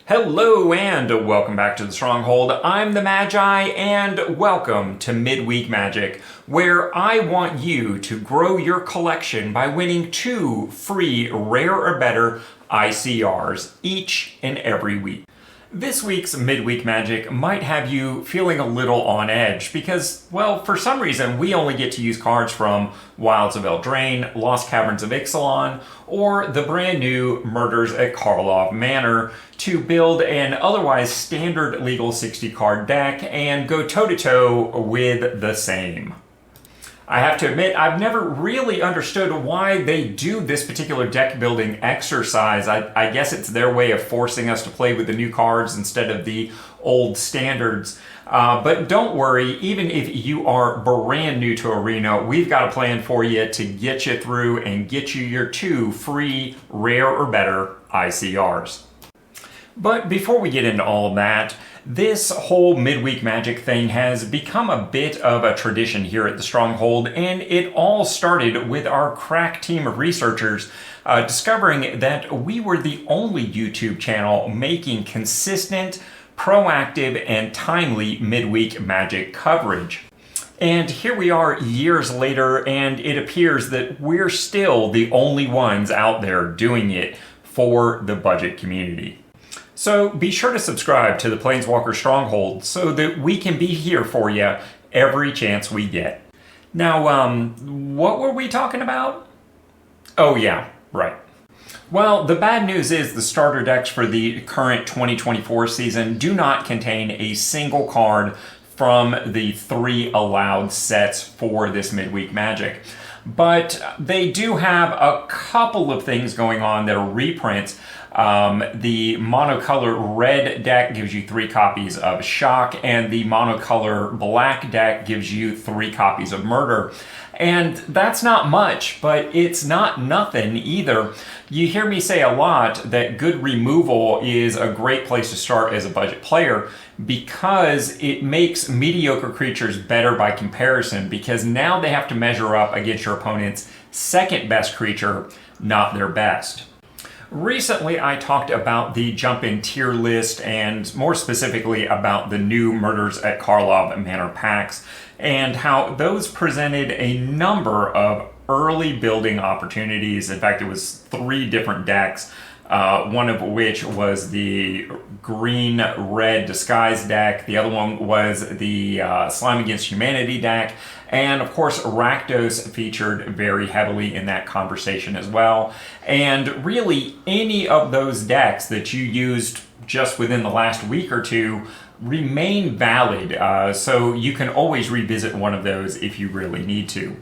Hello and welcome back to the Stronghold. I'm the Magi and welcome to Midweek Magic, where I want you to grow your collection by winning 2 free rare or better ICRs each and every week. This week's Midweek Magic might have you feeling a little on edge because, well, for some reason we only get to use cards from Wilds of Eldraine, Lost Caverns of Ixalan, or the brand new Murders at Karlov Manor to build an otherwise standard legal 60 card deck and go toe-to-toe with the same. I have to admit, I've never really understood why they do this particular deck building exercise. I guess it's their way of forcing us to play with the new cards instead of the old standards. But don't worry, even if you are brand new to Arena, we've got a plan for you to get you through and get you your 2 free rare or better ICRs. But before we get into all that, this whole Midweek Magic thing has become a bit of a tradition here at the Stronghold, and it all started with our crack team of researchers discovering that we were the only YouTube channel making consistent, proactive, and timely Midweek Magic coverage. And here we are years later, and it appears that we're still the only ones out there doing it for the budget community. So be sure to subscribe to the Planeswalker Stronghold so that we can be here for you every chance we get. Now, what were we talking about? Oh yeah, right. Well, the bad news is the starter decks for the current 2024 season do not contain a single card from the 3 allowed sets for this Midweek Magic. But they do have a couple of things going on that are reprints. The monocolor red deck gives you 3 copies of Shock, and the monocolor black deck gives you 3 copies of Murder. And that's not much, but it's not nothing either. You hear me say a lot that good removal is a great place to start as a budget player because it makes mediocre creatures better by comparison, because now they have to measure up against your opponent's second best creature, not their best. Recently, I talked about the jump-in tier list and more specifically about the new Murders at Karlov Manor packs and how those presented a number of early building opportunities. In fact, it was 3 different decks, one of which was the green-red disguise deck. The other one was the Slime Against Humanity deck. And of course, Rakdos featured very heavily in that conversation as well. And really, any of those decks that you used just within the last week or two remain valid. So you can always revisit one of those if you really need to.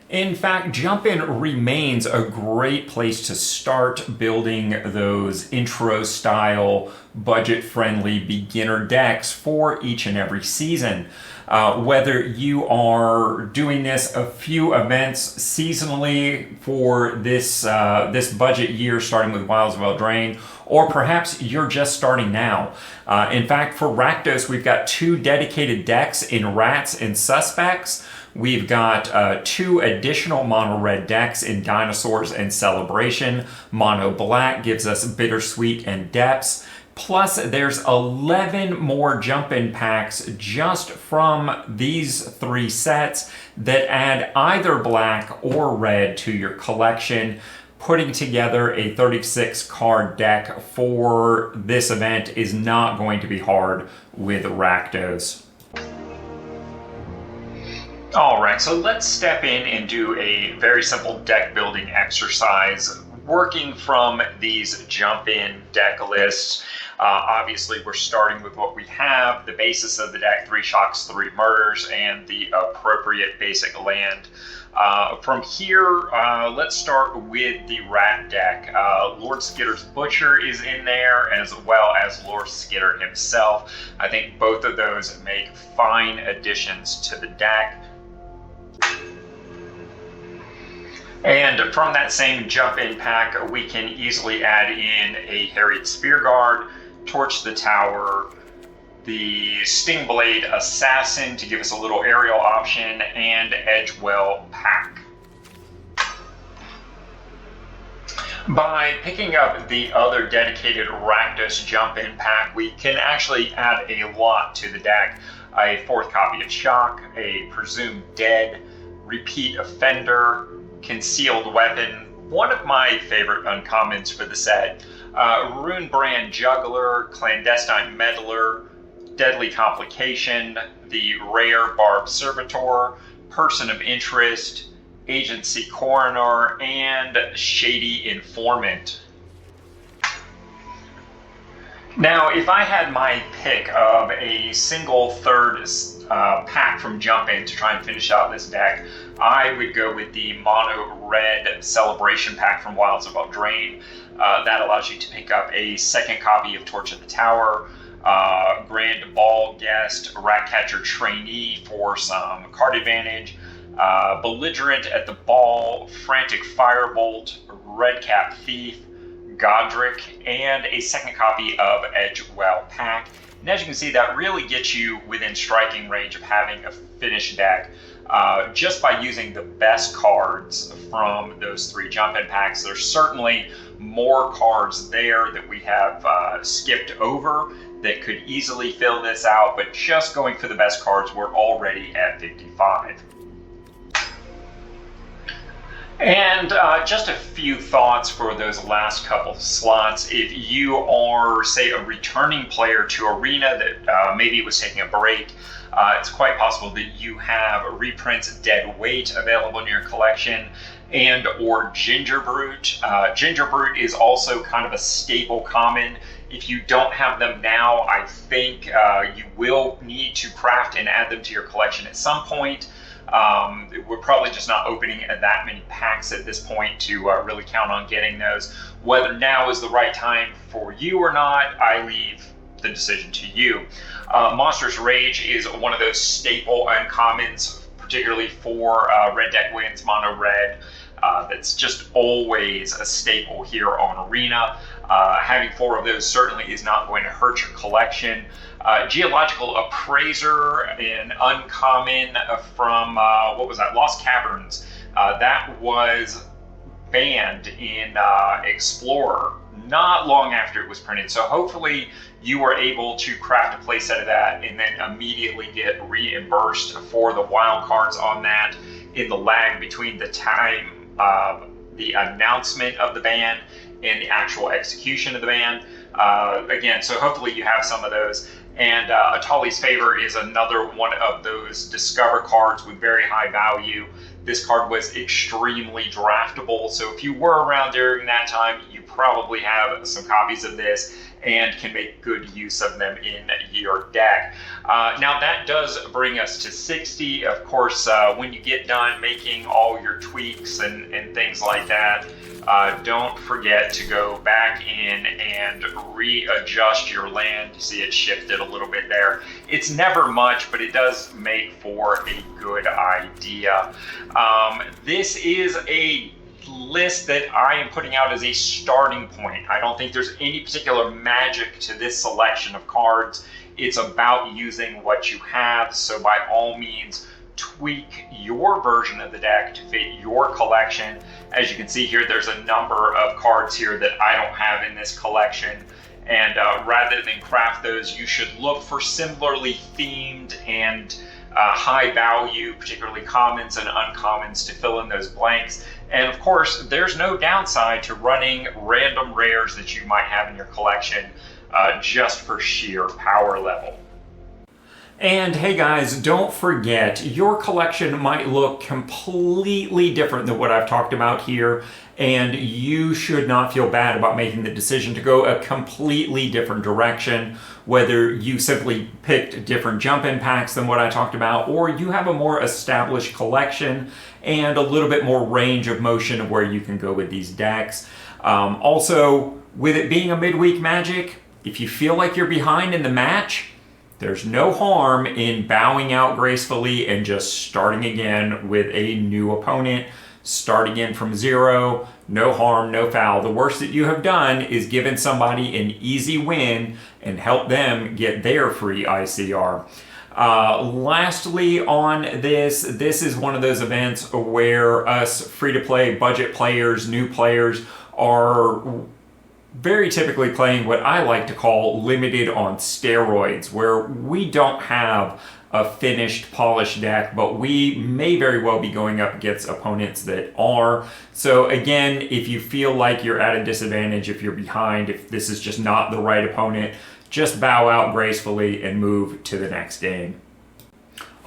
In fact, Jump-In remains a great place to start building those intro-style, budget-friendly beginner decks for each and every season. Whether you are doing this a few events seasonally for this budget year, starting with Wilds of Eldraine, or perhaps you're just starting now. In fact, for Rakdos, we've got 2 dedicated decks in Rats and Suspects. We've got 2 additional mono red decks in Dinosaurs and Celebration. Mono black gives us Bittersweet and Depths. Plus, there's 11 more jump-in packs just from these 3 sets that add either black or red to your collection. Putting together a 36 card deck for this event is not going to be hard with Rakdos. Alright, so let's step in and do a very simple deck building exercise working from these jump-in deck lists. Obviously, we're starting with what we have, the basis of the deck, 3 Shocks, 3 Murders, and the appropriate basic land. From here, let's start with the Rat deck. Lord Skitter's Butcher is in there, as well as Lord Skitter himself. I think both of those make fine additions to the deck. And from that same jump-in pack, we can easily add in a Harried Spearguard, Torch the Tower, the Stingblade Assassin to give us a little aerial option, and Edgewell Pack. By picking up the other dedicated Rakdos jump-in pack, we can actually add a lot to the deck. A 4th copy of Shock, a Presumed Dead, Repeat Offender, Concealed Weapon, one of my favorite uncommons for the set, Runebrand Juggler, Clandestine Meddler, Deadly Complication, the rare Barb Servitor, Person of Interest, Agency Coroner, and Shady Informant. Now, if I had my pick of a single third pack from Jump-In to try and finish out this deck, I would go with the Mono Red Celebration pack from Wilds of Eldraine. That allows you to pick up a 2nd copy of Torch of the Tower, Grand Ball Guest, Ratcatcher Trainee for some card advantage, Belligerent at the Ball, Frantic Firebolt, Redcap Thief, Godric, and a 2nd copy of Edgewell Pack. And as you can see, that really gets you within striking range of having a finished deck just by using the best cards from those 3 jump-in packs. There's certainly more cards there that we have skipped over that could easily fill this out, but just going for the best cards, we're already at 55. And just a few thoughts for those last couple slots. If you are, say, a returning player to Arena that maybe was taking a break, it's quite possible that you have reprints Dead Weight available in your collection, and or Ginger Brute. Ginger Brute is also kind of a staple common. If you don't have them now, I think you will need to craft and add them to your collection at some point. We're probably just not opening that many packs at this point to really count on getting those. Whether now is the right time for you or not, I leave the decision to you. Monstrous Rage is one of those staple uncommons, particularly for Red Deck Wins, Mono Red. That's just always a staple here on Arena. Having 4 of those certainly is not going to hurt your collection. Geological Appraiser, an uncommon from, what was that, Lost Caverns. That was banned in Explorer not long after it was printed. So hopefully you were able to craft a playset of that and then immediately get reimbursed for the wild cards on that in the lag between the time of the announcement of the ban and the actual execution of the ban. Again, so hopefully you have some of those. And Atali's Favor is another one of those Discover cards with very high value. This card was extremely draftable, so if you were around during that time, you probably have some copies of this and can make good use of them in your deck. Now that does bring us to 60. Of course, when you get done making all your tweaks and things like that, don't forget to go back in and readjust your land. You see it shifted a little bit there. It's never much, but it does make for a good idea. This is a list that I am putting out as a starting point. I don't think there's any particular magic to this selection of cards. It's about using what you have, so by all means, tweak your version of the deck to fit your collection. As you can see here, there's a number of cards here that I don't have in this collection, and rather than craft those, you should look for similarly themed and high value, particularly commons and uncommons, to fill in those blanks. And of course, there's no downside to running random rares that you might have in your collection just for sheer power level. And hey guys, don't forget, your collection might look completely different than what I've talked about here, and you should not feel bad about making the decision to go a completely different direction, whether you simply picked different jump-in packs than what I talked about, or you have a more established collection and a little bit more range of motion of where you can go with these decks. Also, with it being a midweek Magic, if you feel like you're behind in the match, there's no harm in bowing out gracefully and just starting again with a new opponent. Start again from zero, no harm, no foul. The worst that you have done is given somebody an easy win and help them get their free ICR. Lastly on this is one of those events where us free-to-play budget players, new players, are very typically playing what I like to call limited on steroids, where we don't have a finished, polished deck, but we may very well be going up against opponents that are. So again, if you feel like you're at a disadvantage, if you're behind, if this is just not the right opponent, just bow out gracefully and move to the next game.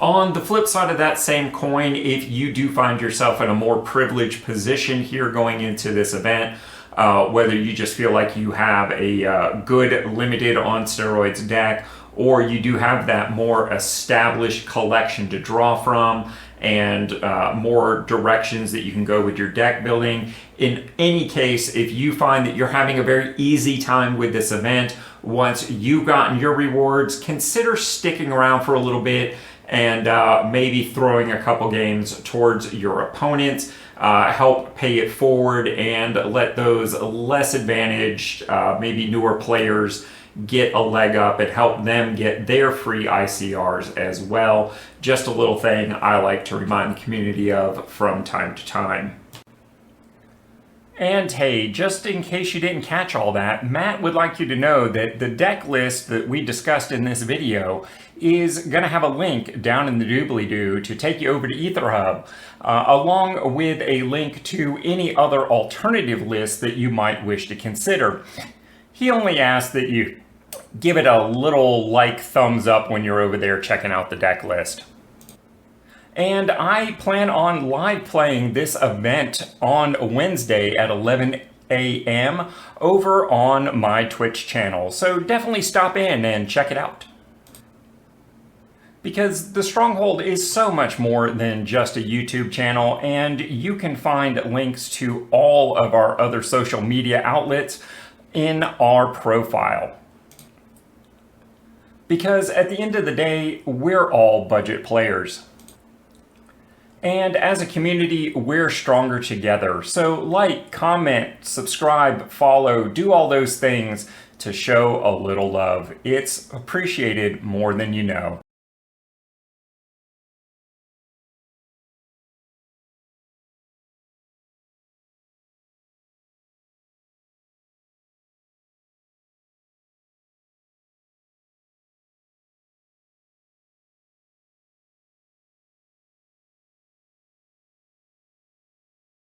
On the flip side of that same coin, if you do find yourself in a more privileged position here going into this event, whether you just feel like you have a good limited on steroids deck, or you do have that more established collection to draw from and more directions that you can go with your deck building. In any case, if you find that you're having a very easy time with this event, once you've gotten your rewards, consider sticking around for a little bit and maybe throwing a couple games towards your opponents. Help pay it forward and let those less advantaged, maybe newer players get a leg up and help them get their free ICRs as well. Just a little thing I like to remind the community of from time to time. And hey, just in case you didn't catch all that, Matt would like you to know that the deck list that we discussed in this video is going to have a link down in the doobly-doo to take you over to Aetherhub, along with a link to any other alternative lists that you might wish to consider. He only asks that you give it a little thumbs up when you're over there checking out the deck list. And I plan on live playing this event on Wednesday at 11 a.m. over on my Twitch channel, so definitely stop in and check it out. Because the Stronghold is so much more than just a YouTube channel, and you can find links to all of our other social media outlets in our profile. Because at the end of the day, we're all budget players. And as a community, we're stronger together. So like, comment, subscribe, follow, do all those things to show a little love. It's appreciated more than you know.